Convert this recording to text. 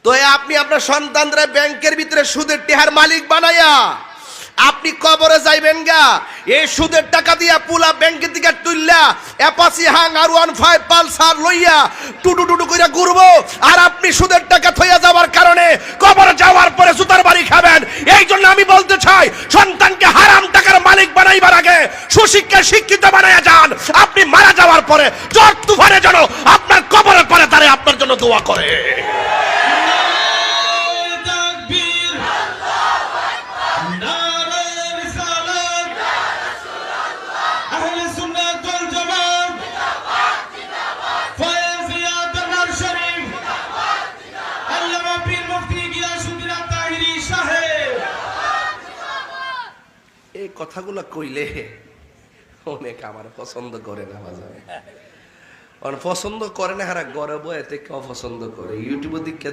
তো আপনি আপনার সন্তানরা ব্যাংকের ভিতরে সুদের টেহার মালিক বানায়া আপনি কবরে যাইবেন গা, এই সুদের টাকা দিয়া পুলা ব্যাংকের দিকে তুললা অ্যাপাচি হাং আর 15 পালসার লইয়া টুটু টুটু কইরা ঘুরবো, আর আপনি সুদের টাকা থইয়া যাওয়ার কারণে কবরে যাওয়ার পরে জুতার বাড়ি খাবেন। এই জন্য আমি বলতে চাই, সন্তানকে হারাম টাকার মালিক বানাইবার আগে সুশিক্ষা শিক্ষিত বানাইয়া যান। আপনি মারা যাওয়ার পরে ঝড় তুফানে যেন আপনার কবরের পরে তারে আপনার জন্য দোয়া করে। এই কথাগুলো কইলে অনেক আমার পছন্দ করে না, বাজারে পছন্দ করে না, হারা গর্ব এতে অপছন্দ করে। ইউটিউবের দিকে